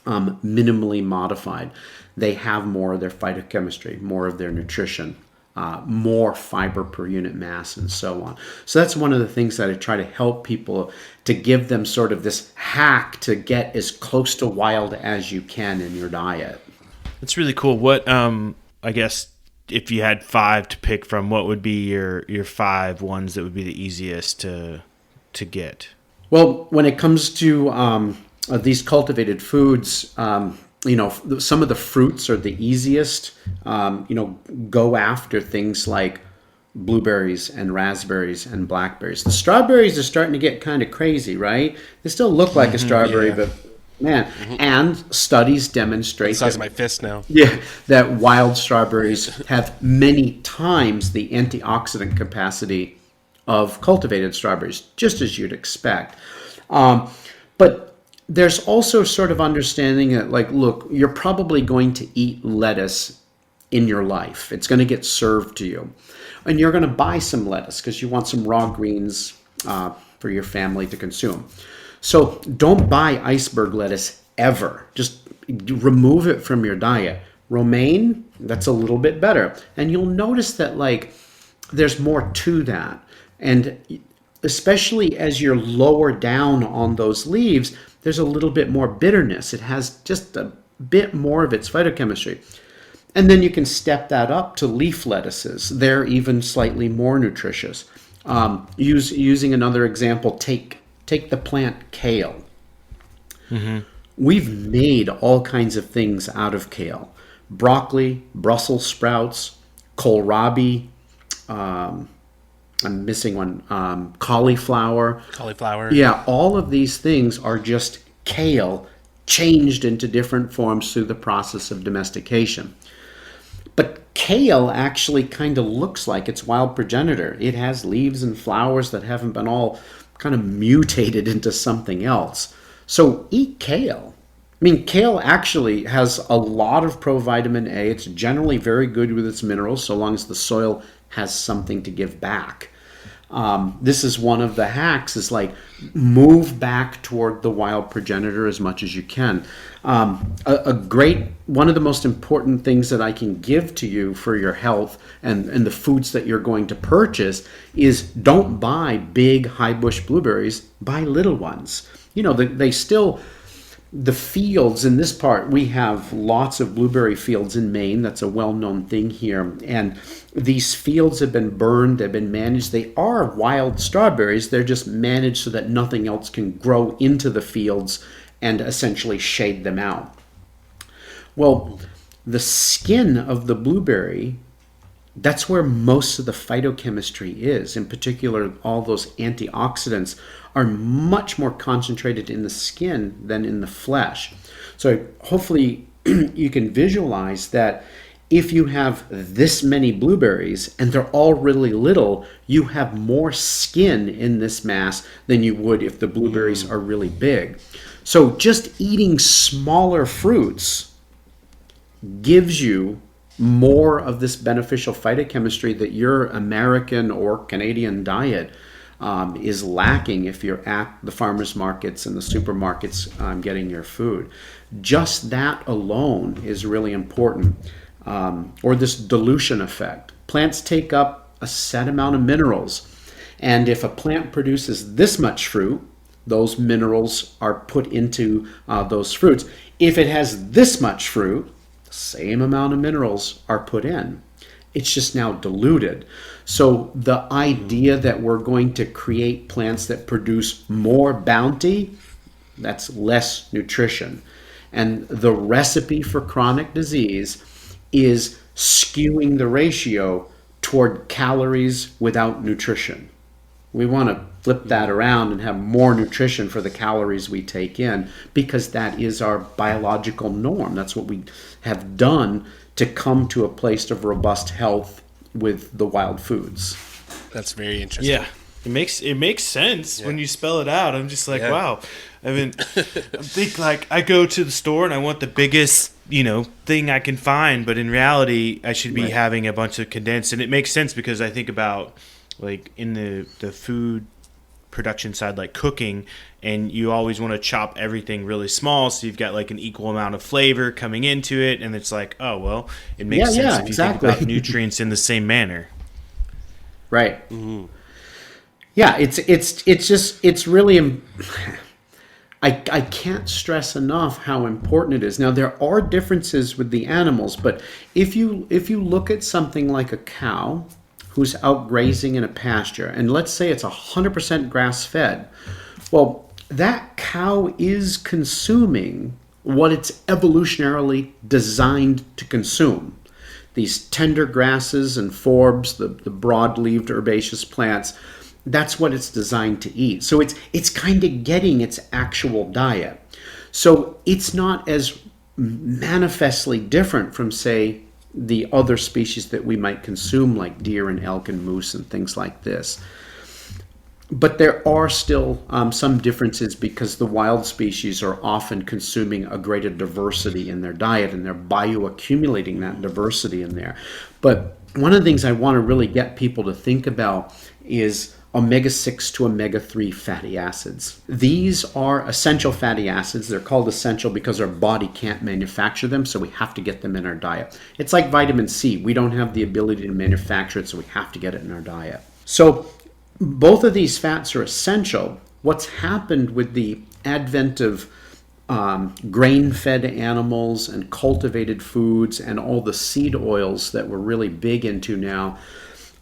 minimally modified. They have more of their phytochemistry, more of their nutrition, more fiber per unit mass, and so on. So that's one of the things that I try to help people, to give them sort of this hack to get as close to wild as you can in your diet. That's really cool. What, I guess, if you had 5 to pick from, what would be your 5 ones that would be the easiest to get? Well, when it comes to these cultivated foods, some of the fruits are the easiest. Go after things like blueberries and raspberries and blackberries. The strawberries are starting to get kind of crazy, right? They still look like a strawberry, but man, and studies demonstrate the size of my fist now. Yeah, that wild strawberries have many times the antioxidant capacity of cultivated strawberries, just as you'd expect. But there's also sort of understanding that, like, look, you're probably going to eat lettuce in your life. It's going to get served to you. And you're going to buy some lettuce because you want some raw greens for your family to consume. So don't buy iceberg lettuce ever. Just remove it from your diet. Romaine, that's a little bit better. And you'll notice that, like, there's more to that. And especially as you're lower down on those leaves, there's a little bit more bitterness. It has just a bit more of its phytochemistry. And then you can step that up to leaf lettuces. They're even slightly more nutritious. Using another example, take the plant kale. We've made all kinds of things out of kale. Broccoli, Brussels sprouts, kohlrabi, I'm missing one, cauliflower. Yeah, all of these things are just kale changed into different forms through the process of domestication. But kale actually kind of looks like its wild progenitor. It has leaves and flowers that haven't been all kind of mutated into something else. So eat kale. I mean, kale actually has a lot of provitamin A. It's generally very good with its minerals so long as the soil has something to give back. This is one of the hacks, is like move back toward the wild progenitor as much as you can. One of the most important things that I can give to you for your health and the foods that you're going to purchase is don't buy big high bush blueberries, buy little ones. You know, the fields in this part, we have lots of blueberry fields in Maine. That's a well-known thing here. And these fields have been burned, they've been managed. They are wild strawberries. They're just managed so that nothing else can grow into the fields and essentially shade them out. Well, the skin of the blueberry, that's where most of the phytochemistry is. In particular, all those antioxidants are much more concentrated in the skin than in the flesh. So hopefully you can visualize that if you have this many blueberries and they're all really little, you have more skin in this mass than you would if the blueberries are really big. So just eating smaller fruits gives you more of this beneficial phytochemistry that your American or Canadian diet is lacking if you're at the farmers markets and the supermarkets getting your food. Just that alone is really important. Or this dilution effect. Plants take up a set amount of minerals, and if a plant produces this much fruit, those minerals are put into those fruits. If it has this much fruit, the same amount of minerals are put in. It's just now diluted. So the idea that we're going to create plants that produce more bounty, that's less nutrition. And the recipe for chronic disease is skewing the ratio toward calories without nutrition. We want to flip that around and have more nutrition for the calories we take in, because that is our biological norm. That's what we have done to come to a place of robust health with the wild foods. That's very interesting. Yeah, it makes sense when you spell it out. I'm just like, wow. I mean, I think like I go to the store and I want the biggest, thing I can find, but in reality, I should be having a bunch of condensed. And it makes sense because I think about like in the food production side, like cooking, and you always want to chop everything really small so you've got like an equal amount of flavor coming into it, and it's like, oh well, it makes sense if you think about nutrients in the same manner. Right. Mm-hmm. Yeah, it's really I can't stress enough how important it is. Now there are differences with the animals, but if you look at something like a cow who's out grazing in a pasture, and let's say it's 100% grass-fed, well, that cow is consuming what it's evolutionarily designed to consume. These tender grasses and forbs, the broad-leaved herbaceous plants, that's what it's designed to eat. So it's kind of getting its actual diet. So it's not as manifestly different from, say, the other species that we might consume, like deer and elk and moose and things like this. But there are still some differences because the wild species are often consuming a greater diversity in their diet, and they're bioaccumulating that diversity in there. But one of the things I want to really get people to think about is omega-6 to omega-3 fatty acids. These are essential fatty acids. They're called essential because our body can't manufacture them, so we have to get them in our diet. It's like vitamin C. We don't have the ability to manufacture it, so we have to get it in our diet. So both of these fats are essential. What's happened with the advent of grain-fed animals and cultivated foods and all the seed oils that we're really big into now,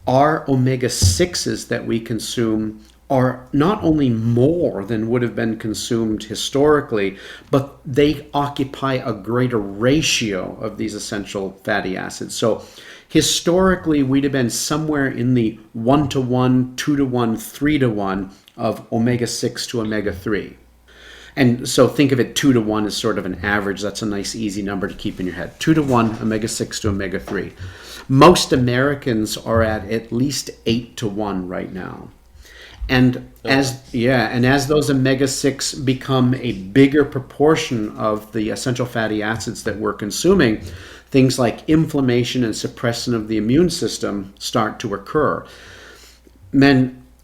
our omega-6s that we consume are not only more than would have been consumed historically, but they occupy a greater ratio of these essential fatty acids. So historically, we'd have been somewhere in the 1-to-1, 2-to-1, 3-to-1 of omega-6 to omega-3. And so think of it 2-to-1 as sort of an average. That's a nice, easy number to keep in your head. 2-to-1, omega-6 to omega-3. Most Americans are at least 8-to-1 right now. And as those omega-6 become a bigger proportion of the essential fatty acids that we're consuming, things like inflammation and suppression of the immune system start to occur.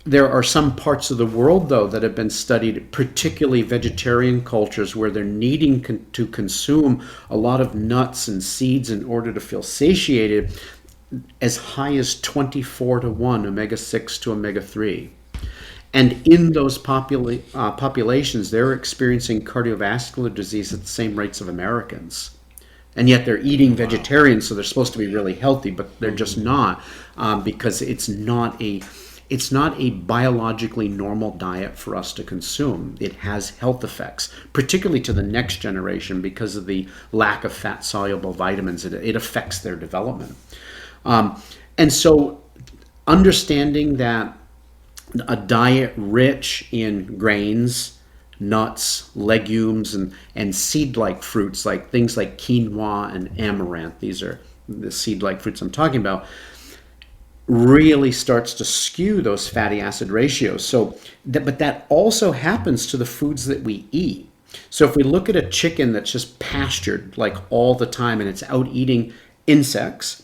There are some parts of the world, though, that have been studied, particularly vegetarian cultures, where they're needing to consume a lot of nuts and seeds in order to feel satiated, as high as 24-to-1 omega-6 to omega-3. And in those populations, they're experiencing cardiovascular disease at the same rates of Americans. And yet they're eating vegetarian, so they're supposed to be really healthy, but they're just not, because it's not a biologically normal diet for us to consume. It has health effects, particularly to the next generation because of the lack of fat-soluble vitamins. It affects their development. And so understanding that a diet rich in grains, nuts, legumes, and seed-like fruits, like things like quinoa and amaranth, these are the seed-like fruits I'm talking about, really starts to skew those fatty acid ratios. But that also happens to the foods that we eat. So if we look at a chicken that's just pastured like all the time and it's out eating insects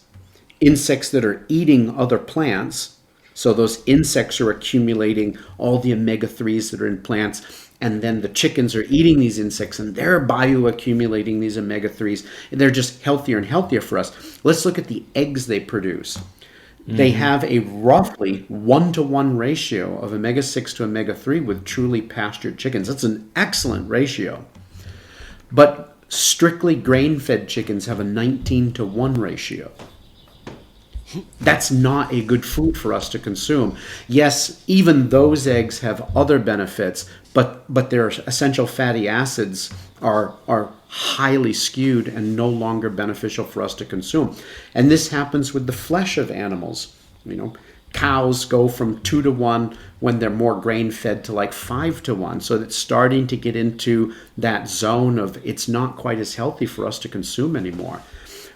that are eating other plants, so those insects are accumulating all the omega-3s that are in plants, and then the chickens are eating these insects and they're bioaccumulating these omega-3s, and they're just healthier and healthier for us. Let's look at the eggs they produce. They have a roughly 1-to-1 ratio of omega-6 to omega-3 with truly pastured chickens. That's an excellent ratio. But strictly grain-fed chickens have a 19-to-1 ratio. That's not a good food for us to consume. Yes, even those eggs have other benefits, but their essential fatty acids are highly skewed and no longer beneficial for us to consume. And this happens with the flesh of animals. Cows go from 2-to-1 when they're more grain-fed to like 5-to-1. So it's starting to get into that zone of it's not quite as healthy for us to consume anymore.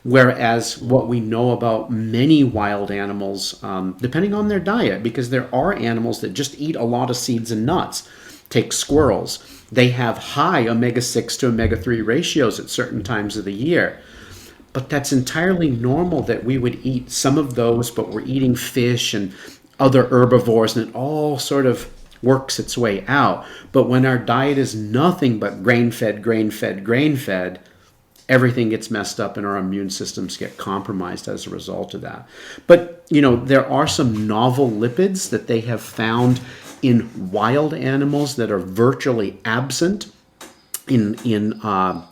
Whereas what we know about many wild animals, depending on their diet, because there are animals that just eat a lot of seeds and nuts. Take squirrels. They have high omega-6 to omega-3 ratios at certain times of the year. But that's entirely normal that we would eat some of those, but we're eating fish and other herbivores, and it all sort of works its way out. But when our diet is nothing but grain-fed, everything gets messed up and our immune systems get compromised as a result of that. But, there are some novel lipids that they have found in wild animals that are virtually absent in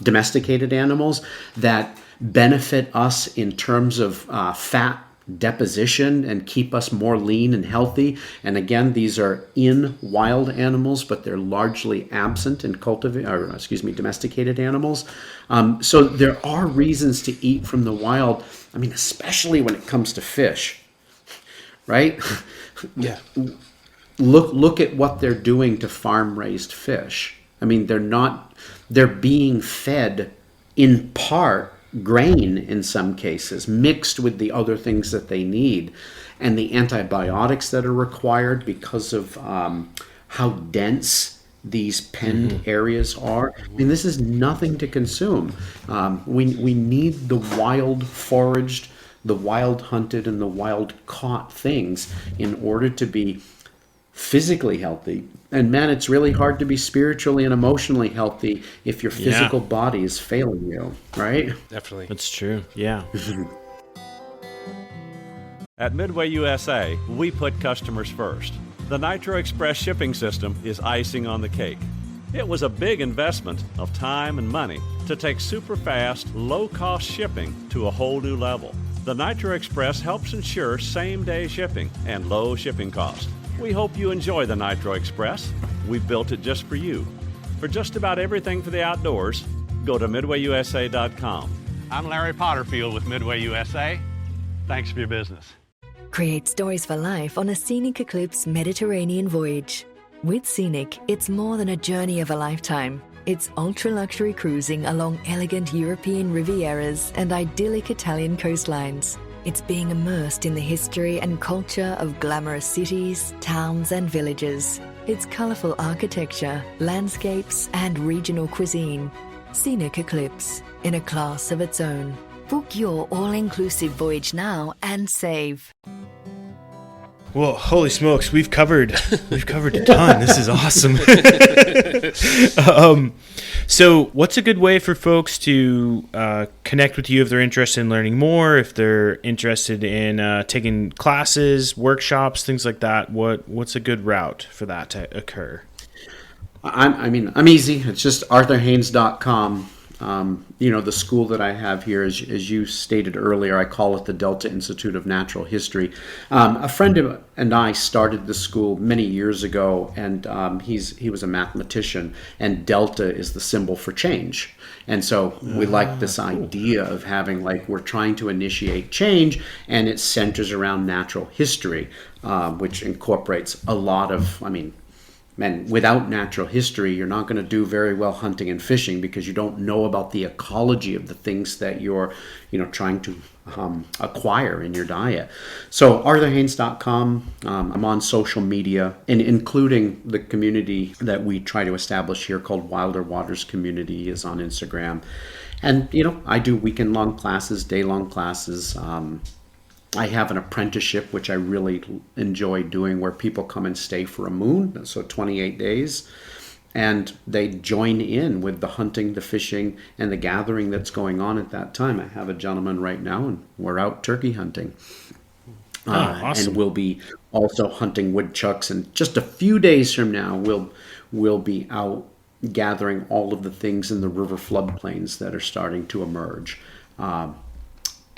domesticated animals that benefit us in terms of fat deposition and keep us more lean and healthy. And again, these are in wild animals, but they're largely absent in domesticated animals. So there are reasons to eat from the wild. I mean, especially when it comes to fish, right? Yeah. Look at what they're doing to farm-raised fish. I mean, they're being fed in part grain in some cases, mixed with the other things that they need. And the antibiotics that are required because of how dense these penned areas are. I mean, this is nothing to consume. We need the wild foraged, the wild hunted, and the wild caught things in order to be physically healthy. And man, it's really hard to be spiritually and emotionally healthy if your physical body is failing you, right? Definitely. That's true. Yeah. At Midway USA, we put customers first. The Nitro Express shipping system is icing on the cake. It was a big investment of time and money to take super fast, low-cost shipping to a whole new level. The Nitro Express helps ensure same-day shipping and low shipping cost. We hope you enjoy the Nitro Express. We built it just for you. For just about everything for the outdoors, go to MidwayUSA.com. I'm Larry Potterfield with Midway USA. Thanks for your business. Create stories for life on a Scenic Eclipse Mediterranean voyage. With Scenic, it's more than a journey of a lifetime. It's ultra-luxury cruising along elegant European Rivieras and idyllic Italian coastlines. It's being immersed in the history and culture of glamorous cities, towns, and villages. It's colorful architecture, landscapes, and regional cuisine. Scenic Eclipse, in a class of its own. Book your all-inclusive voyage now and save. Well, holy smokes, we've covered a ton. This is awesome. So what's a good way for folks to connect with you if they're interested in learning more, if they're interested in taking classes, workshops, things like that? What's a good route for that to occur? I'm easy. It's just arthurhaines.com. The school that I have here, as you stated earlier, I call it the Delta Institute of Natural History. A friend and I started the school many years ago, and he was a mathematician, and Delta is the symbol for change. And so we like this idea of having, we're trying to initiate change, and it centers around natural history, which incorporates a lot of, and without natural history, you're not going to do very well hunting and fishing because you don't know about the ecology of the things that you're, trying to acquire in your diet. So arthurhaines.com. I'm on social media, and including the community that we try to establish here called Wilder Waters Community is on Instagram. And, I do weekend-long classes, day-long classes. I have an apprenticeship, which I really enjoy doing, where people come and stay for a moon, so 28 days, and they join in with the hunting, the fishing, and the gathering that's going on at that time. I have a gentleman right now, and we're out turkey hunting. Awesome. And we'll be also hunting woodchucks, and just a few days from now, we'll be out gathering all of the things in the river floodplains that are starting to emerge.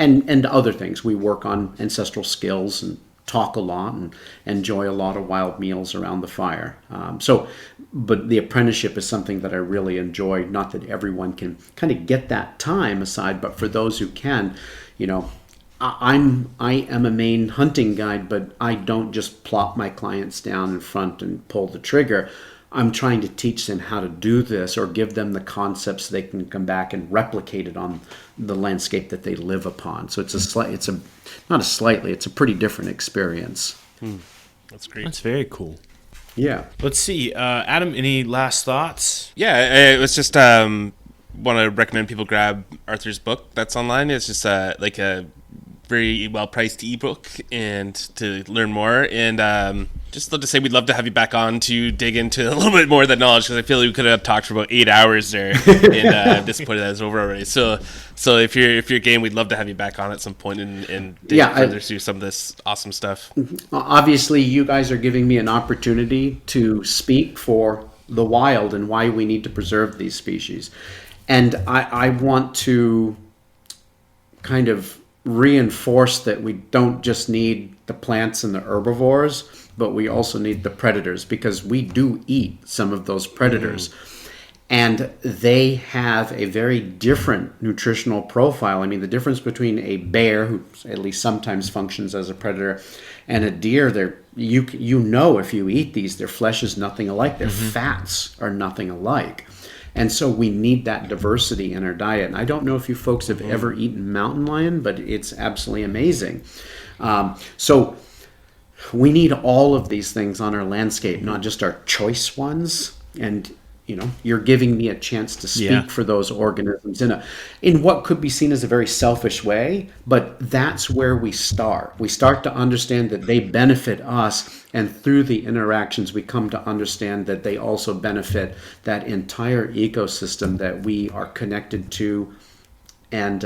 And other things. We work on ancestral skills and talk a lot and enjoy a lot of wild meals around the fire. But the apprenticeship is something that I really enjoy. Not that everyone can kind of get that time aside, but for those who can, I am a main hunting guide, but I don't just plop my clients down in front and pull the trigger. I'm trying to teach them how to do this or give them the concepts so they can come back and replicate it on the landscape that they live upon. So it's a pretty different experience. That's great. That's very cool. Yeah. Let's see. Adam, any last thoughts? Yeah, it was just want to recommend people grab Arthur's book that's online. It's just a very well-priced ebook, and to learn more. And just love to say we'd love to have you back on to dig into a little bit more of that knowledge, because I feel like we could have talked for about 8 hours there, and at this point that is over already. So if you're game, we'd love to have you back on at some point and dig further through some of this awesome stuff. Obviously, you guys are giving me an opportunity to speak for the wild and why we need to preserve these species. And I want to kind of reinforce that we don't just need the plants and the herbivores, but we also need the predators, because we do eat some of those predators. And they have a very different nutritional profile. The difference between a bear, who at least sometimes functions as a predator, and a deer, if you eat these, their flesh is nothing alike. Their fats are nothing alike. And so we need that diversity in our diet. And I don't know if you folks have ever eaten mountain lion, but it's absolutely amazing. So we need all of these things on our landscape, not just our choice ones. And you're giving me a chance to speak for those organisms in what could be seen as a very selfish way, but that's where we start. We start to understand that they benefit us, and through the interactions, we come to understand that they also benefit that entire ecosystem that we are connected to and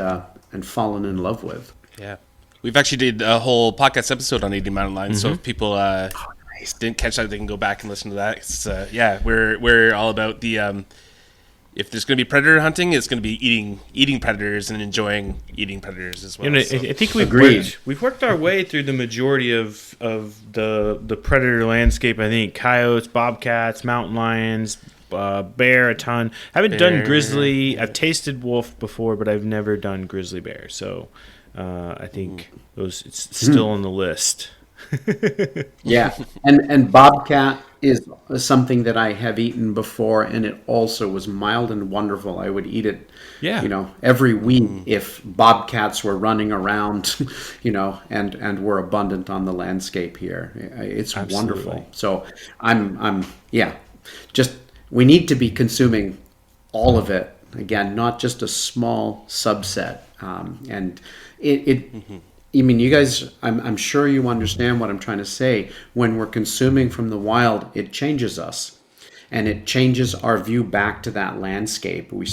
fallen in love with. Yeah. We've actually did a whole podcast episode on eating mountain lions, so if people didn't catch that, they can go back and listen to that. It's, we're all about the if there's going to be predator hunting, it's going to be eating predators and enjoying eating predators as well. And I think we've worked our way through the majority of the predator landscape. I think coyotes, bobcats, mountain lions, bear a ton. Haven't done grizzly. I've tasted wolf before, but I've never done grizzly bear. So I think it's still on the list. Yeah, and bobcat is something that I have eaten before, and it also was mild and wonderful. I would eat it, every week if bobcats were running around, and were abundant on the landscape here. It's wonderful. So we need to be consuming all of it again, not just a small subset, and I mean, you guys, I'm sure you understand what I'm trying to say. When we're consuming from the wild, it changes us. And it changes our view back to that landscape. We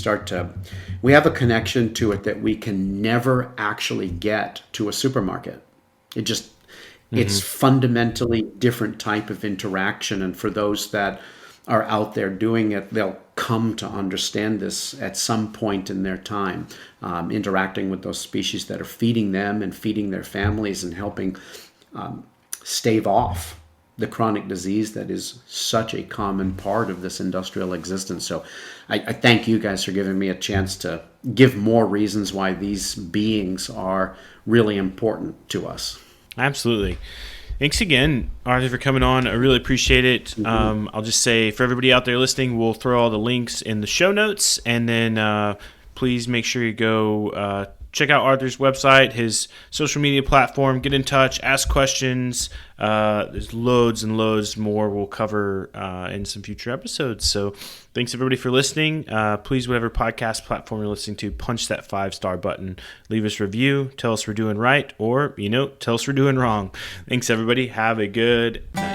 have a connection to it that we can never actually get to a supermarket. It's fundamentally different type of interaction. And for those that are out there doing it, they'll come to understand this at some point in their time, interacting with those species that are feeding them and feeding their families and helping stave off the chronic disease that is such a common part of this industrial existence. So I thank you guys for giving me a chance to give more reasons why these beings are really important to us. Absolutely. Thanks again, Arthur, for coming on. I really appreciate it. I'll just say, for everybody out there listening, we'll throw all the links in the show notes, and then please make sure you go check out Arthur's website, his social media platform, get in touch, ask questions. There's loads and loads more we'll cover in some future episodes. So thanks, everybody, for listening. Please, whatever podcast platform you're listening to, punch that 5-star button. Leave us a review. Tell us we're doing right, or, tell us we're doing wrong. Thanks, everybody. Have a good night.